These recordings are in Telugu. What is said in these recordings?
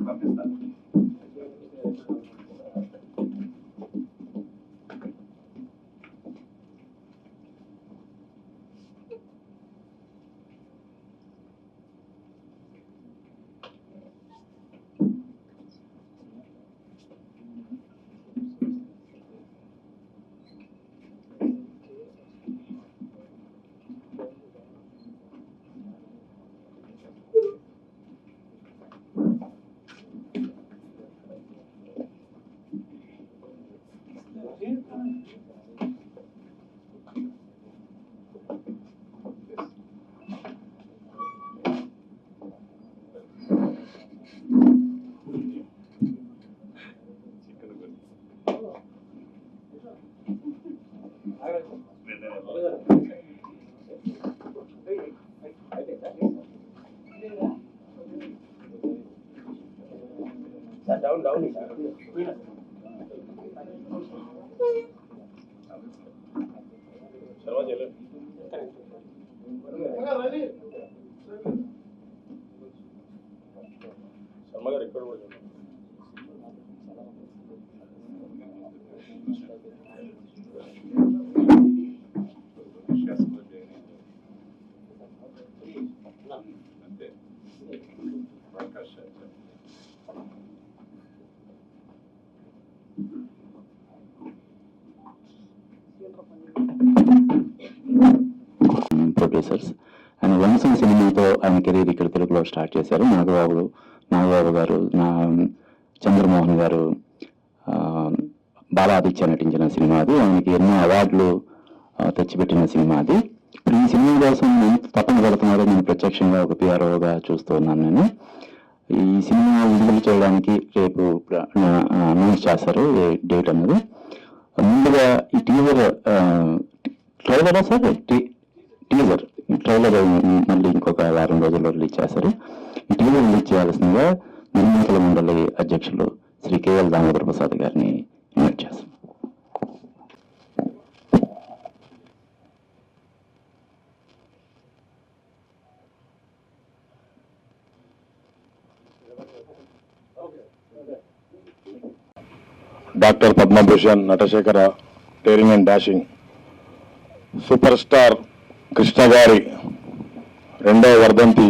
Down. ప్రొడ్యూసర్స్ ఆయన వంశం సినిమాతో ఆయన కెరీర్ ఇక్కడ తెలుగులో స్టార్ట్ చేశారు. నాగబాబు గారు, చంద్రమోహన్ గారు, బాలాదిత్య నటించిన సినిమా అది. ఆయనకి ఎన్నో అవార్డులు తెచ్చిపెట్టిన సినిమా అది. ఇప్పుడు ఈ సినిమా కోసం తప్పని పడుతున్నారో నేను ప్రత్యక్షంగా ఒక పిఆర్ఓగా చూస్తూ ఉన్నాను. నేను ఈ సినిమా విడుదల చేయడానికి రేపు అనౌన్స్ చేస్తారు డేట్ అన్నది. ముందుగా ఈ ట్రైలరా సార్? ట్రైలర్ మళ్ళీ ఇంకొక వారం రోజుల్లో రిలీజ్ చేస్తారు. ఈ టీజర్ రిలీజ్ చేయాల్సిందిగా నిర్మాతల మండలి అధ్యక్షులు శ్రీ కేఎల్ దామోదర్ ప్రసాద్ గారిని ఇన్వైట్ చేస్తాం. Doctor Padma Bhushan Natasekhara, daring and dashing, super star Krishna గారి 2వ వర్ధంతి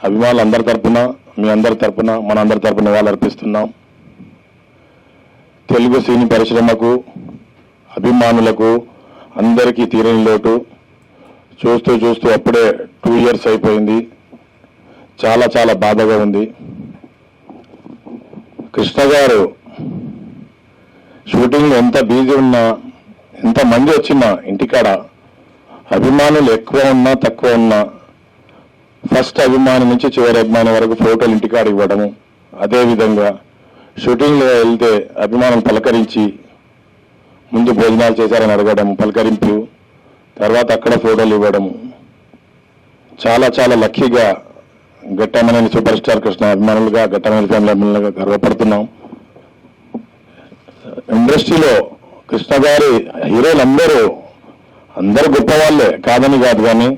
అభిమానులందరి తరపున, మీ అందరి తరపున, మన అందరి తరపున వాళ్ళు అర్పిస్తున్నాం. తెలుగు సినీ పరిశ్రమకు, అభిమానులకు అందరికీ తీరని లోటు. చూస్తూ అప్పుడే 2 years అయిపోయింది. చాలా చాలా బాధగా ఉంది. కృష్ణ గారు షూటింగ్లో ఎంత బిజీ ఉన్నా, ఎంత మంది వచ్చినా, ఇంటికాడ అభిమానులు ఎక్కువ ఉన్నా తక్కువ ఉన్నా ఫస్ట్ అభిమాని నుంచి చివరి అభిమాని వరకు ఫోటోలు ఇంటికాడ ఇవ్వడము, అదేవిధంగా షూటింగ్లో వెళ్తే అభిమానులు పలకరించి ముందు భోజనాలు చేశారని అడగడం, పలకరింపు, తర్వాత అక్కడ ఫోటోలు ఇవ్వడము. చాలా చాలా లక్కీగా ఘట్టమనేని సూపర్ స్టార్ కృష్ణ అభిమానులుగా, ఘట్టమనేని ఫ్యామిలీ అభిమానులుగా గర్వపడుతున్నాం. ఇండస్ట్రీలో కృష్ణ గారి హీరోలు అందరూ గొప్పవాళ్లే, కాదని కాదు, కానీ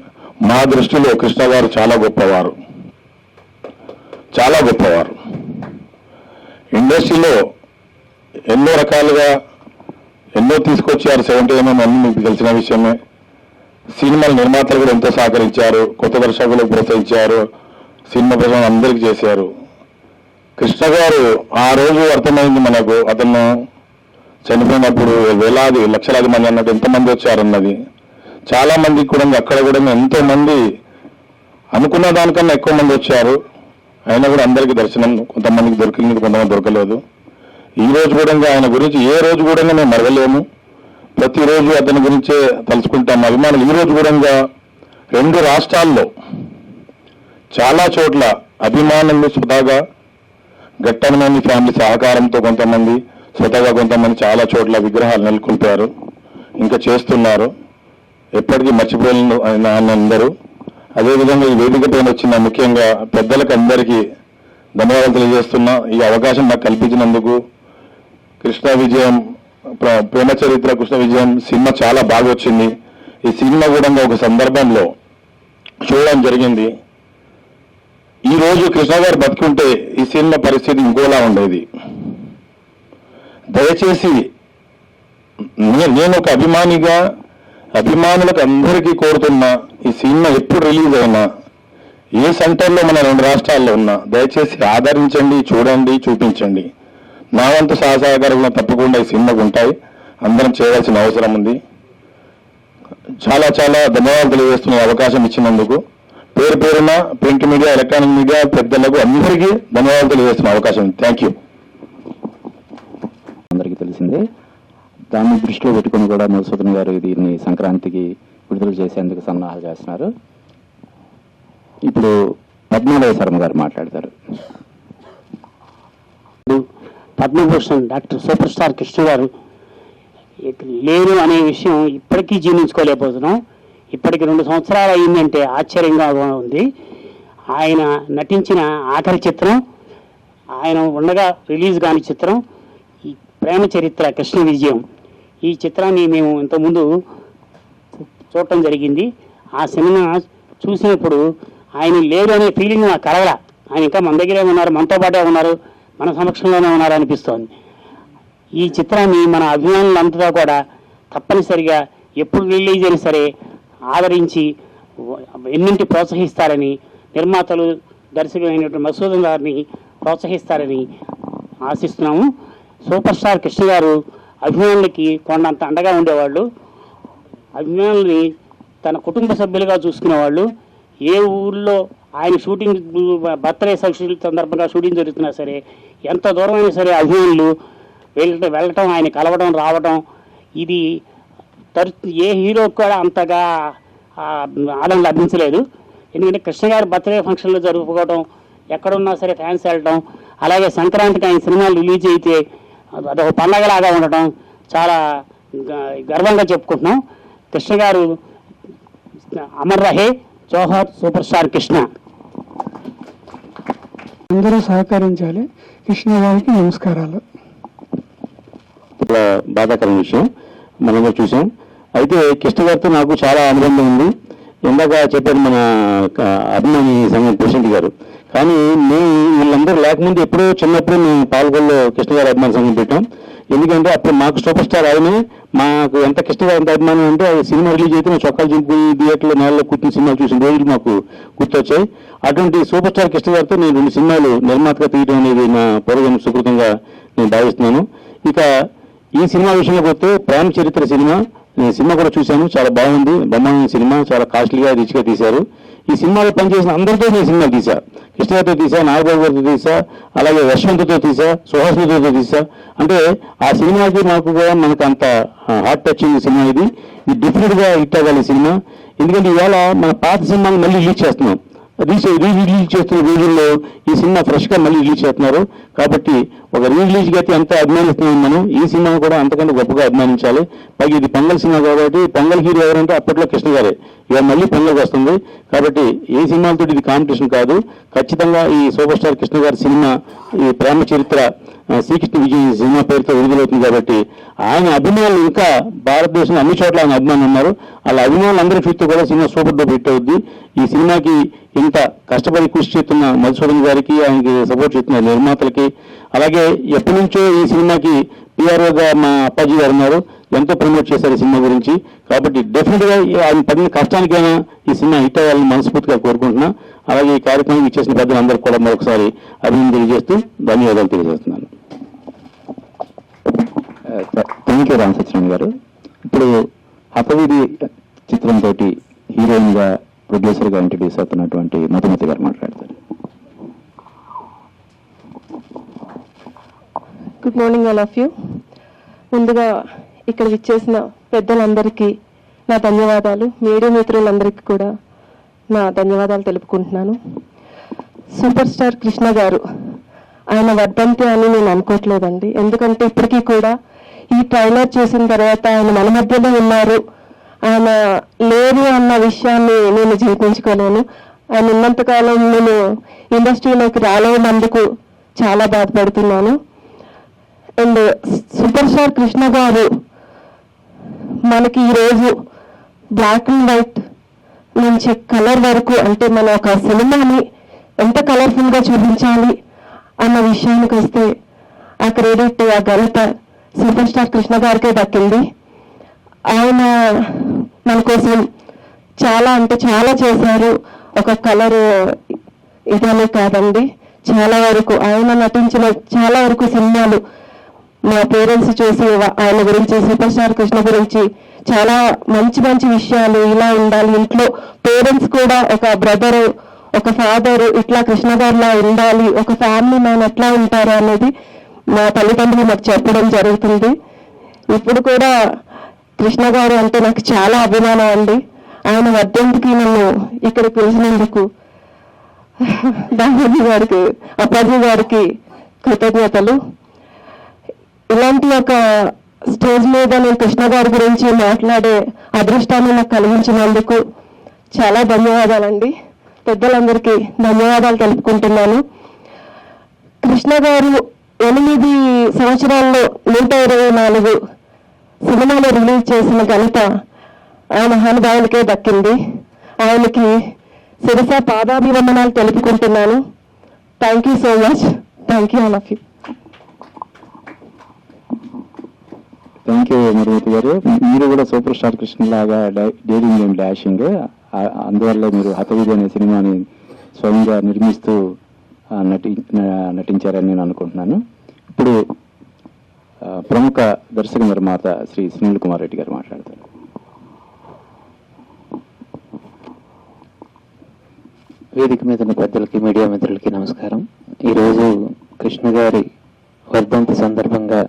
మా దృష్టిలో కృష్ణ గారు చాలా గొప్పవారు. ఇండస్ట్రీలో ఎన్నో రకాలుగా ఎన్నో తీసుకొచ్చారు. 70mm అన్ని మీకు తెలిసిన విషయమే. సినిమాల నిర్మాతలు కూడా ఎంతో సహకరించారు, కొత్త దర్శకులకు ప్రోత్సహించారు, సినిమా ప్రజలు అందరికీ చేశారు. కృష్ణ గారు ఆ రోజు అర్థమైంది మనకు, అతను చనిపోయినప్పుడు వేలాది లక్షలాది మంది అన్నట్టు ఎంతమంది వచ్చారన్నది. చాలా మందికి కూడా అక్కడ కూడా ఎంతో మంది అనుకున్న దానికన్నా ఎక్కువ మంది వచ్చారు. అయినా కూడా అందరికీ దర్శనం కొంతమందికి దొరికింది, కొంతమంది దొరకలేదు. ఈ రోజు కూడా ఆయన గురించి ఏ రోజు కూడా మేము మరవలేము. ప్రతిరోజు అతని గురించే తలుచుకుంటాం అభిమానులు. ఈ రోజు కూడా 2 రాష్ట్రాల్లో చాలా చోట్ల అభిమానులు స్వతహాగా ఘట్టమనేని ఫ్యామిలీ సహకారంతో కొంతమంది, స్వతహాగా కొంతమంది చాలా చోట్ల విగ్రహాలు నెలకొల్పారు, ఇంకా చేస్తున్నారు. ఎప్పటికీ మర్చిపోయిన ఆయన అందరూ. అదేవిధంగా ఈ వేదిక పైన వచ్చిన ముఖ్యంగా పెద్దలకు అందరికీ ధన్యవాదాలు తెలియజేస్తున్నా. ఈ అవకాశం నాకు కల్పించినందుకు. కృష్ణ విజయం, ప్రేమ చరిత్ర కృష్ణ విజయం సినిమా చాలా బాగా వచ్చింది. ఈ సినిమా కూడా ఒక సందర్భంలో చూడడం జరిగింది. ఈ రోజు కృష్ణ గారు బతికుంటే ఈ సినిమా పరిస్థితి ఇంకోలా ఉండేది. దయచేసి నేను ఒక అభిమానిగా అభిమానులకు అందరికీ కోరుతున్నా, ఈ సినిమా ఎప్పుడు రిలీజ్ అయినా ఏ సెంటర్లో మన 2 రాష్ట్రాల్లో ఉన్నా దయచేసి ఆదరించండి, చూడండి, చూపించండి. నా వంతు సహసహకారాలు తప్పకుండా ఈ సినిమాకు ఉంటాయి. అందరం చేయవలసిన అవసరం ఉంది. చాలా చాలా ధన్యవాదాలు తెలియజేస్తున్న అవకాశం ఇచ్చినందుకు. పేరు పేరున ప్రింట్ మీడియా, ఎలక్ట్రానిక్ మీడియా పెద్దలకు అందరికీ ధన్యవాదాలు తెలియజేస్తున్న అవకాశం ఉంది. Thank you. అందరికీ తెలిసిందే. దాన్ని దృష్టిలో పెట్టుకుని కూడా మధుసూదన్ గారు దీన్ని సంక్రాంతికి విడుదల చేసేందుకు సన్నాహాలు చేస్తున్నారు. ఇప్పుడు పద్మాలయ శర్మ గారు మాట్లాడతారు. Padma Bhushan doctor super star Krishna గారు లేరు అనే విషయం ఇప్పటికీ జీర్ణించుకోలేకపోతున్నాం. ఇప్పటికి 2 సంవత్సరాలు అయిందంటే ఆశ్చర్యంగా ఉంది. ఆయన నటించిన ఆఖరి చిత్రం, ఆయన ఉండగా రిలీజ్ కాని చిత్రం ఈ ప్రేమ చరిత్ర కృష్ణ విజయం. ఈ చిత్రాన్ని మేము ఇంతకుముందు చూడటం జరిగింది. ఆ సినిమా చూసినప్పుడు ఆయన లేరు అనే ఫీలింగ్ నాకు కలగల. ఆయన ఇంకా మన దగ్గరే ఉన్నారు, మనతో పాటే ఉన్నారు, మన సమక్షంలోనే ఉన్నారు అనిపిస్తోంది. ఈ చిత్రాన్ని మన అభిమానులంతా కూడా తప్పనిసరిగా ఎప్పుడు రిలీజ్ అయినా సరే ఆదరించి ఎన్నింటి ప్రోత్సహిస్తారని, నిర్మాతలు దర్శకులైనటువంటి మధుసూదన్ గారిని ప్రోత్సహిస్తారని ఆశిస్తున్నాము. సూపర్ స్టార్ కృష్ణ గారు అభిమానులకి కొండంత అండగా ఉండేవాళ్ళు. అభిమానుల్ని తన కుటుంబ సభ్యులుగా చూసుకునేవాళ్ళు. ఏ ఊళ్ళో ఆయన షూటింగ్ బర్త్డే సందర్భంగా షూటింగ్ జరుగుతున్నా సరే, ఎంత దూరమైనా సరే అభిమానులు వెళ్ళటం, ఆయన కలవడం, రావడం, ఇది ఏ హీరోకి కూడా అంతగా ఆనందం లభించలేదు. ఎందుకంటే కృష్ణ గారి బర్త్డే ఫంక్షన్లో జరుపుకోవడం, ఎక్కడున్నా సరే ఫ్యాన్స్ వెళ్ళటం, అలాగే సంక్రాంతికి ఆయన సినిమాలు రిలీజ్ అయితే అదొక పండగలాగా ఉండటం చాలా గర్వంగా చెప్పుకుంటున్నాం. కృష్ణ గారు అమర్ రహే, జోహర్ సూపర్ స్టార్ కృష్ణ. అందరూ సహకరించాలి. కృష్ణ గారికి నమస్కారాలు. బాధాకరమైన విషయం మనం చూసాం. అయితే కృష్ణ గారితో నాకు చాలా అనుబంధం ఉంది. ఇందాక చెప్పారు మన అభిమాని సంఘం ప్రెసిడెంట్ గారు. కానీ మేము వీళ్ళందరూ లేకముందు ఎప్పుడో చిన్నప్పుడు మేము పాల్గొల్లో కృష్ణ గారి అభిమాన సంఘం పెట్టాం. ఎందుకంటే అప్పుడు మాకు సూపర్ స్టార్ ఆయనే. మాకు ఎంత కృష్ణ గారి ఎంత అభిమానం అంటే అది సినిమా రిలీజ్ అయితే మేము చొక్కాలు చింపుకుని థియేటర్లో నేలలో కూర్చుని సినిమాలు చూసిన రోజులు మాకు గుర్తొచ్చాయి. అటువంటి సూపర్ స్టార్ కృష్ణ గారితో నేను 2 సినిమాలు నిర్మాతగా తీయడం అనేది నా పూర్వజన్మ సుకృతంగా నేను భావిస్తున్నాను. ఇక ఈ సినిమా విషయంలోకి వస్తే ప్రేమ చరిత్ర సినిమా, నేను సినిమా కూడా చూశాను. చాలా బాగుంది, బ్రహ్మాండమైన సినిమా, చాలా కాస్ట్లీగా రిచ్గా తీశారు. ఈ సినిమాలో పనిచేసిన అందరితో నేను సినిమాలు తీశా. కృష్ణతో తీసా, నాగబాబు గారితో తీసా, అలాగే యశ్వంత్తో తీసా, సుహాస్నితో తీసా. అంటే ఆ సినిమాకి నాకు కూడా మనకు అంత హార్ట్ టచింగ్ సినిమా ఇది డెఫినెట్గా హిట్ అవ్వాలి సినిమా. ఎందుకంటే ఇవాళ మన పాత సినిమాని మళ్ళీ రిలీజ్ చేస్తున్నాం. రిలీజ్ చేస్తున్న రోజుల్లో ఈ సినిమా ఫ్రెష్గా మళ్ళీ రిలీజ్ చేస్తున్నారు. కాబట్టి ఒక రిలీజ్గా అయితే ఎంత అభిమానిస్తున్నాం మనం, ఈ సినిమా కూడా అంతకంటే గొప్పగా అభిమానించాలి. పైగా ఇది పొంగల్ సినిమా కాబట్టి పొంగల్ హీరో ఎవరంటే అప్పట్లో కృష్ణ గారే. ఇవాళ మళ్ళీ పొంగల్కి వస్తుంది కాబట్టి ఏ సినిమాలతో ఇది కాంపిటీషన్ కాదు. ఖచ్చితంగా ఈ సూపర్ స్టార్ కృష్ణ గారి సినిమా, ఈ ప్రేమ చరిత్ర శ్రీకృష్ణ విజయ్ సినిమా పేరుతో విడుదలవుతుంది. కాబట్టి ఆయన అభిమానులు ఇంకా భారతదేశంలో అన్ని చోట్ల ఆయన అభిమానులు ఉన్నారు. అలా అభిమానులు అందరూ చూస్తే కూడా సినిమా సూపర్ డూపర్ హిట్ అవుద్ది. ఈ సినిమాకి ఇంత కష్టపడి కృషి చేస్తున్న మధుసూదన్ గారికి, ఆయనకి సపోర్ట్ చేస్తున్న నిర్మాతలకి, అలాగే ఎప్పటి నుంచో ఈ సినిమాకి పిఆర్ఓగా మా అప్పాజీ గారు ఉన్నారు, ఎంతో ప్రమోట్ చేశారు ఈ సినిమా గురించి. కాబట్టి డెఫినెట్గా ఆయన పడిన కష్టానికైనా ఈ సినిమా హిట్ అవ్వాలని మనస్ఫూర్తిగా కోరుకుంటున్నా. అలాగే ఈ కార్యక్రమం ఇచ్చేసిన పెద్దలందరూ కూడా మరొకసారి అభినందన తెలియజేస్తూ ధన్యవాదాలు తెలియజేస్తున్నాను. థ్యాంక్ యూ రామ్ సత్యనారాయణ గారు. ఇప్పుడు హతవిధి చిత్రంతో హీరోయిన్ గా, ప్రొడ్యూసర్ గా ఇంట్రడ్యూస్ అవుతున్నటువంటి మధుమతి గారు మాట్లాడతారు. Good morning all of you. ముందుగా ఇక్కడ విచ్చేసిన పెద్దలందరికీ నా ధన్యవాదాలు. మీడియా మిత్రులందరికీ కూడా నా ధన్యవాదాలు తెలుపుకుంటున్నాను. సూపర్ స్టార్ కృష్ణ గారు ఆయన వర్ధంతి అని నేను అనుకోవట్లేదండి. ఎందుకంటే ఇప్పటికీ కూడా ఈ ట్రైలర్ చూసిన తర్వాత ఆయన మన మధ్యలో ఉన్నారు, ఆయన లేరు అన్న విషయాన్ని నేను జీర్ణించుకోలేను. ఆయన ఉన్నంతకాలం నేను ఇండస్ట్రీలోకి రాలేనందుకు చాలా బాధపడుతున్నాను. అండ్ సూపర్ స్టార్ కృష్ణ గారు మనకి ఈరోజు బ్లాక్ అండ్ వైట్ నుంచి కలర్ వరకు, అంటే మన ఒక సినిమాని ఎంత కలర్ఫుల్గా చూపించాలి అన్న విషయానికి వస్తే ఆ క్రెడిట్, ఆ ఘనత సూపర్ స్టార్ కృష్ణ గారికే దక్కింది. ఆయన మన కోసం చాలా అంటే చాలా చేశారు. ఒక కలర్ ఇదనే కాదండి, చాలా వరకు ఆయన నటించిన చాలా వరకు సినిమాలు మా పేరెంట్స్ చూసి ఆయన గురించి, సూపర్ స్టార్ కృష్ణ గురించి చాలా మంచి మంచి విషయాలు, ఇలా ఉండాలి ఇంట్లో, పేరెంట్స్ కూడా ఒక బ్రదరు, ఒక ఫాదరు ఇట్లా కృష్ణ గారిలా ఉండాలి, ఒక ఫ్యామిలీ మ్యాన్ ఎట్లా ఉంటారు అనేది మా తల్లిదండ్రులు మాకు చెప్పడం జరుగుతుంది. ఇప్పుడు కూడా కృష్ణ గారు అంటే నాకు చాలా అభిమానం అండి. ఆయన వర్ధంతికి నన్ను ఇక్కడ పిలిచినందుకు దామోదీ గారికి, అప్పాజీ గారికి కృతజ్ఞతలు. ఇలాంటి ఒక స్టేజ్ మీద నేను కృష్ణ గారి గురించి మాట్లాడే అదృష్టాన్ని నాకు కలిగించినందుకు చాలా ధన్యవాదాలండి. పెద్దలందరికీ ధన్యవాదాలు తెలుపుకుంటున్నాను. కృష్ణ గారు 8 సంవత్సరాల్లో 124 సినిమాలు రిలీజ్ చేసిన ఘనత ఆ మహానుభావులకే దక్కింది. ఆయనకి శిరస పాదాభివందనాలు తెలుపుకుంటున్నాను. Thank you so much. Thank you all of you. Thank you Marumurthy గారు. మీరు కూడా సూపర్ స్టార్ కృష్ణ లాగా డేరింగ్ అండ్ డాషింగ్, అందువల్ల మీరు హతవిధి అనే సినిమాని స్వయంగా నిర్మిస్తూ నటించారని నేను అనుకుంటున్నాను. ఇప్పుడు ప్రముఖ దర్శక నిర్మాత శ్రీ సునీల్ కుమార్ రెడ్డి గారు మాట్లాడతారు. వేదిక మీద ఉన్న పెద్దలకి, మీడియా మిత్రులకి నమస్కారం. ఈరోజు కృష్ణ గారి వర్ధంతి సందర్భంగా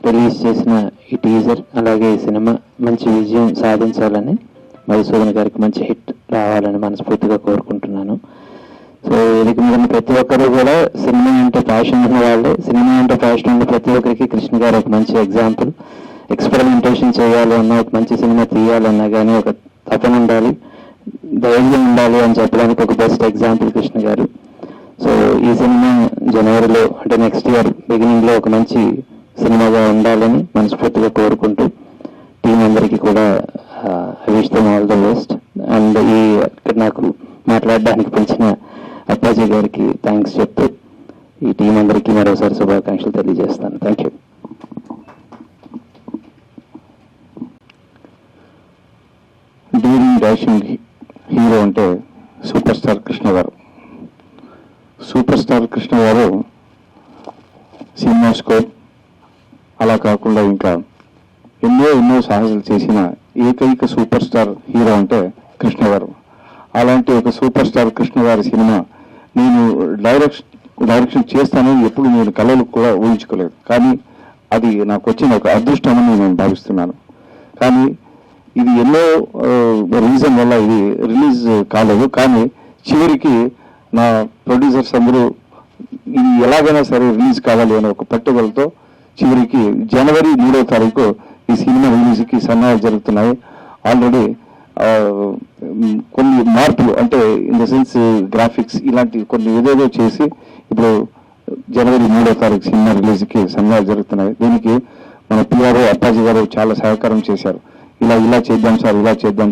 రిలీజ్ చేసిన ఈ టీజర్, అలాగే ఈ సినిమా మంచి విజయం సాధించాలని, మధుసూదన్ గారికి మంచి హిట్ రావాలని మనస్ఫూర్తిగా కోరుకుంటున్నాను. సో వేదిక మీద ఉన్న ప్రతి ఒక్కరు కూడా సినిమా అంటే ప్యాషన్ ఉన్న వాళ్ళే. సినిమా అంటే ప్యాషన్ ఉన్న ప్రతి ఒక్కరికి కృష్ణ గారు ఒక మంచి ఎగ్జాంపుల్. ఎక్స్పెరిమెంటేషన్ చేయాలి అన్నా, ఒక మంచి సినిమా తీయాలన్నా కానీ ఒక తపన ఉండాలి, ధైర్యం ఉండాలి అని చెప్పడానికి ఒక బెస్ట్ ఎగ్జాంపుల్ కృష్ణ గారు. సో ఈ సినిమా జనవరిలో అంటే నెక్స్ట్ ఇయర్ బిగినింగ్లో ఒక మంచి సినిమాగా ఉండాలని మనస్ఫూర్తిగా కోరుకుంటూ టీం అందరికీ కూడా I wish them all the best. And ఈ నాకు మాట్లాడడానికి పిలిచిన అప్పాజీ గారికి థ్యాంక్స్ చెప్తూ ఈ టీం అందరికీ మరోసారి శుభాకాంక్షలు తెలియజేస్తాను. Thank you. During dashing hero అంటే సూపర్ స్టార్ కృష్ణ గారు. సూపర్ స్టార్ కృష్ణ గారు సినిమా స్కోప్ అలా కాకుండా ఇంకా ఎన్నో సాహసాలు చేసిన ఏకైక సూపర్ స్టార్ హీరో అంటే కృష్ణ గారు. అలాంటి ఒక సూపర్ స్టార్ కృష్ణ గారి సినిమా నేను డైరెక్షన్ చేస్తానని ఎప్పుడు నేను కళలు కూడా ఊహించుకోలేదు. కానీ అది నాకు వచ్చిన ఒక అదృష్టమని నేను భావిస్తున్నాను. కానీ ఇది ఎన్నో రీజన్ వల్ల ఇది రిలీజ్ కాలేదు. కానీ చివరికి నా ప్రొడ్యూసర్స్ అందరూ ఇది ఎలాగైనా సరే రిలీజ్ కావాలి అనే ఒక పట్టుదలతో చివరికి జనవరి 3వ తారీఖు ఈ సినిమా రిలీజ్కి సన్నాహాలు జరుగుతున్నాయి. ఆల్రెడీ కొన్ని మార్పులు అంటే ఇన్ ద సెన్స్ గ్రాఫిక్స్ ఇలాంటి కొన్ని ఏదేదో చేసి ఇప్పుడు జనవరి 3వ తారీఖు సినిమా రిలీజ్కి సన్నాహాలు జరుగుతున్నాయి. దీనికి మన పిఆర్ఓ అప్పాజీ గారు చాలా సహకారం చేశారు. ఇలా చేద్దాం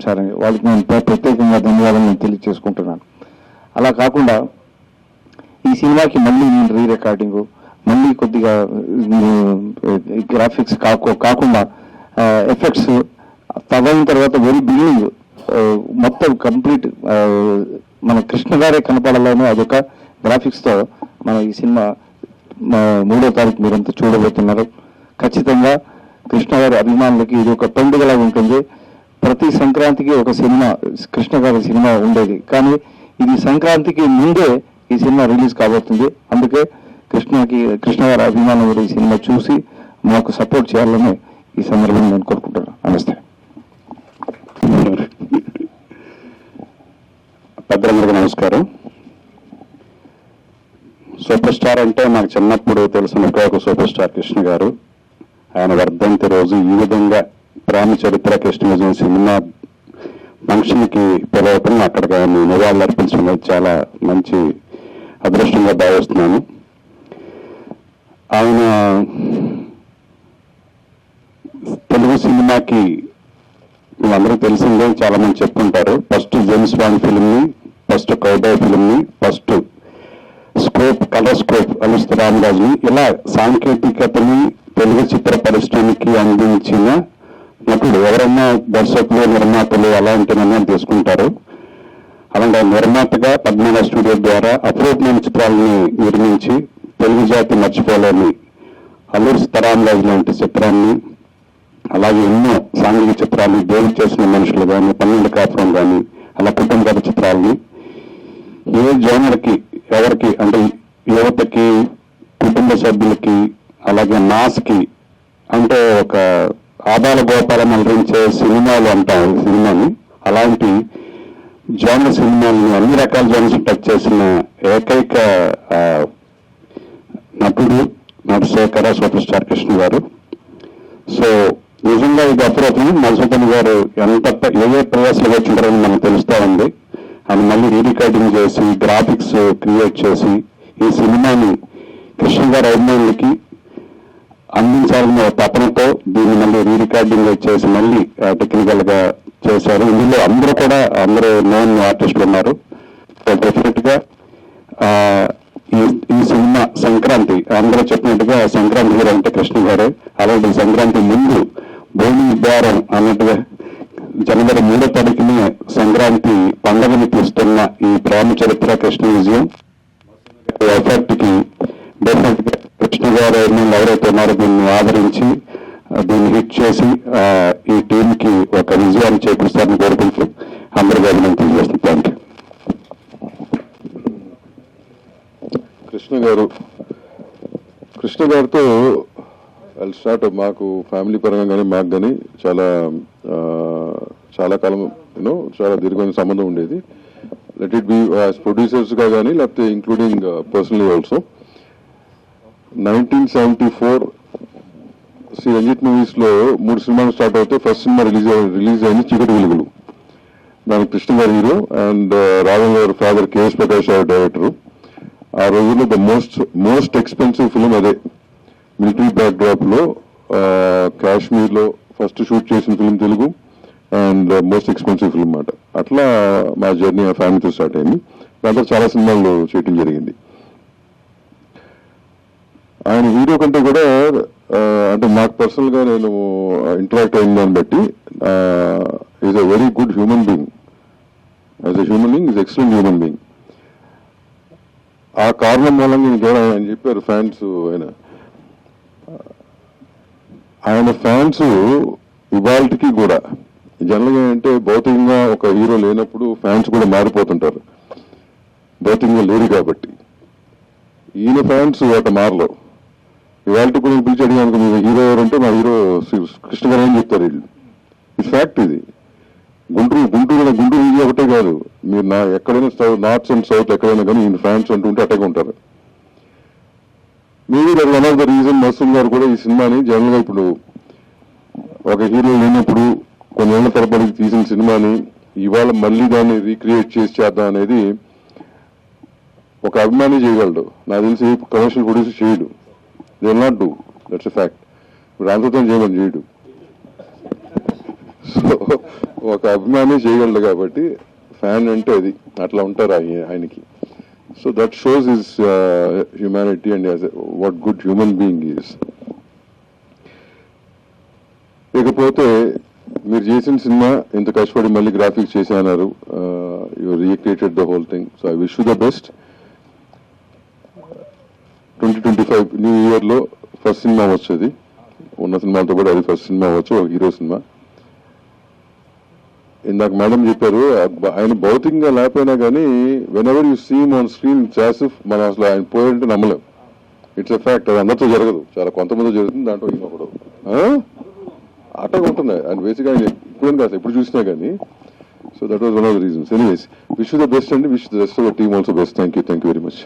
సార్ అని వాళ్ళకి నేను ప్రత్యేకంగా ధన్యవాదాలు నేను తెలియజేసుకుంటున్నాను. అలా కాకుండా ఈ సినిమాకి మళ్ళీ నేను రీ రికార్డింగ్, మళ్ళీ కొద్దిగా గ్రాఫిక్స్ కాకుండా ఎఫెక్ట్స్ తగిన తర్వాత వెరీ బిగినింగ్ మొత్తం కంప్లీట్ మన కృష్ణ గారే కనపడాలని అదొక గ్రాఫిక్స్తో మన ఈ సినిమా 3వ తారీఖు మీరంతా చూడబోతున్నారు. ఖచ్చితంగా కృష్ణ గారి అభిమానులకి ఇది ఒక పండుగలాగా ఉంటుంది. ప్రతి సంక్రాంతికి ఒక సినిమా కృష్ణ గారి సినిమా ఉండేది, కానీ ఇది సంక్రాంతికి ముందే ఈ సినిమా రిలీజ్ కాబోతుంది. అందుకే కృష్ణ గారి అభిమానులు ఈ సినిమా చూసి మాకు సపోర్ట్ చేయాలని ఈ సందర్భంగా నేను కోరుకుంటున్నాను. నమస్తే. పెద్దలందరికీ నమస్కారం. సూపర్ స్టార్ అంటే నాకు చిన్నప్పుడు తెలిసిన ఒక సూపర్ స్టార్ కృష్ణ గారు. ఆయన వర్ధంతి రోజు ఈ విధంగా ప్రేమ చరిత్ర కృష్ణ విజయం సినిమా ఫంక్షన్కి పిలవటం, అక్కడికి నివాళులు అర్పించడం చాలా మంచి అదృష్టంగా భావిస్తున్నాను. ఆయన తెలుగు సినిమాకి మీరందరూ తెలిసిందే, చాలా మంది చెప్పుకుంటారు. ఫస్ట్ జేమ్స్ బాండ్ ఫిల్మ్ని, ఫస్ట్ కౌబాయ్ ఫిల్మ్ని, ఫస్ట్ కలర్స్కోప్ అలుస్త రామరాజుని ఇలా సాంకేతికతని తెలుగు చిత్ర పరిశ్రమకి అందించిన నటుడు. ఎవరన్నా దర్శకులు, నిర్మాతలు అలాంటి నిర్ణయాలు తీసుకుంటారు. అలాంటి నిర్మాతగా పద్మనాభ స్టూడియో ద్వారా అపూర్వమైన చిత్రాలని నిర్మించి తెలుగు జాతి మర్చిపోలేని అల్లూరి సీతారామరాజు లాంటి చిత్రాన్ని, అలాగే ఎన్నో సాంఘిక చిత్రాలు, దేవుడు చేసిన మనుషులు కానీ, 12 కాపురం కానీ, అలా కుటుంబ కథ చిత్రాలని ఏ జోనర్కి ఎవరికి అంటే యువతకి, కుటుంబ సభ్యులకి, అలాగే మాస్కి అంటే ఒక ఆదాల గోపాలం అలరించే సినిమాలు అంటారు సినిమాని. అలాంటి జోనర్ సినిమాలని అన్ని రకాల జోనర్స్ టచ్ చేసిన ఏకైక నటుడు నటశేఖర సూపర్ స్టార్ కృష్ణ గారు. సో నిజంగా ఇది అప్రోచం. మధుసూదన్ గారు ఎంత ఏ ప్రయాసాలు వచ్చింటారని మనకు తెలుస్తూ ఉంది. అది మళ్ళీ రీరికార్డింగ్ చేసి, గ్రాఫిక్స్ క్రియేట్ చేసి ఈ సినిమాని కృష్ణ గారి అభిమానులకి అందించాలన్న తపనతో దీన్ని మళ్ళీ రీరికార్డింగ్ చేసి మళ్ళీ టెక్నికల్ గా చేశారు. ఇందులో అందరూ నోన్ ఆర్టిస్టులు ఉన్నారు. డెఫినెట్ గా ఈ సినిమా సంక్రాంతి అందరూ చెప్పినట్టుగా సంక్రాంతి హీరో అంటే కృష్ణ గారే. అలాంటి సంక్రాంతి ముందు భూమి ద్వారం అన్నట్టుగా జనవరి 3వ తారీఖునే సంక్రాంతి పండుగని తీస్తున్న ఈ ప్రేమ చరిత్ర కృష్ణ విజయం ఎఫెక్ట్ కి డెఫినెట్ గా కృష్ణ గారు ఎవరైతే ఉన్నారో దీన్ని ఆదరించి దీన్ని హిట్ చేసి ఈ టీం కి ఒక విజయాన్ని చేకూరుస్తారని కోరుకుంటూ అందరికీ అభినందనలు తెలియజేస్తాను. Thank you. కృష్ణ గారితో స్టార్ట్ మాకు ఫ్యామిలీ పరంగా కానీ మాకు కానీ చాలా కాలం చాలా దీర్ఘమైన సంబంధం ఉండేది. Let it be as producers గా కానీ లేకపోతే including personally also. 1974 Shri Ranjit movies లో 3 సినిమాలు స్టార్ట్ అవుతే ఫస్ట్ సినిమా రిలీజ్ అయింది చీకటి వెలుగులు. దానికి కృష్ణ గారు హీరో అండ్ రాఘవ గారు ఫాదర్ కేఎస్ ప్రకాష్ గారు డైరెక్టర్. ఆ రోజుల్లో ద మోస్ట్ ఎక్స్పెన్సివ్ ఫిల్మ్ అదే. మిలిటరీ బ్యాక్ డ్రాప్ లో కాశ్మీర్ లో ఫస్ట్ షూట్ చేసిన film Telugu and most expensive film అన్నమాట. అట్లా మా జర్నీ ఆ ఫ్యామిలీతో స్టార్ట్ అయింది. దాంట్లో చాలా సినిమాలు చేయటం జరిగింది. ఆయన హీరో కంటే కూడా అంటే నాకు పర్సనల్ గా నేను ఇంటరాక్ట్ అయిన దాన్ని బట్టి is a very good human being. As a human being is excellent human being. ఆ కారణం మూలంగా ఇంకేమైనా ఆయన చెప్పారు ఫ్యాన్స్ ఆయన ఫ్యాన్స్ ఇవాళకి కూడా జనరల్గా అంటే భౌతికంగా ఒక హీరో లేనప్పుడు ఫ్యాన్స్ కూడా మారిపోతుంటారు, భౌతికంగా లేరు కాబట్టి. ఈయన ఫ్యాన్స్ ఒక మారలో ఇవాళ కూడా పిలిచి అడిగాను మీరు హీరో ఎవరంటే మా హీరో కృష్ణ గారు అని చెప్తారు వీళ్ళు. ఇది ఫ్యాక్ట్. ఇది గుంటూరు ఇది ఒకటే కాదు, మీరు ఎక్కడైనా నార్త్ అండ్ సౌత్ ఎక్కడైనా కానీ ఈయన ఫ్యాన్స్ అంటుంటే అట్టగా ఉంటారు. Maybe that one of the reason Masood గారు కూడా ఈ సినిమాని జనరల్ గా ఇప్పుడు ఒక హీరో లేనప్పుడు కొన్ని ఏళ్ల తరబడి తీసిన సినిమాని ఇవాళ మళ్ళీ దాన్ని రీక్రియేట్ చేద్దాం అనేది ఒక అభిమాని చేయగలడు. నాకు తెలిసి కమర్షియల్ ప్రొడ్యూసర్ చేయడు. They will not do. That's a fact. ఇప్పుడు రాంతతో చేయమని చేయడు. సో ఒక అభిమాని చేయగలడు కాబట్టి ఫ్యాన్ అంటే అది అట్లా ఉంటారు ఆయనకి. So that shows his humanity and what good human being is. ఇకపోతే మీరు చేసిన సినిమా ఇంత కష్టపడి మళ్ళీ గ్రాఫిక్స్ చేశారు. You recreated the whole thing. So I wish you the best. 2025 new year లో ఫస్ట్ సినిమా వచ్చేది. ఉన్న సినిమాలతో కూడా అది ఫస్ట్ సినిమా వచ్చు, ఒక హీరో సినిమా. ఇందాక మేడం చెప్పారు ఆయన భౌతికంగా లేకపోయినా కానీ whenever you seem on screen జాసిఫ్ మనం అసలు ఆయన పోయారంటే నమ్మలేం. It's a fact. అది అందరితో జరగదు, చాలా కొంతమంది జరుగుతుంది. దాంట్లో ఈయన ఒకడు అట్టగా ఉంటుంది. ఆయన బేసిక్గా ఆయన ఇప్పుడేం కాదు ఎప్పుడు చూసినా కానీ. So that was one of the reasons. Anyways wish the best అండి. Wish the rest of the team also best. Thank you very much.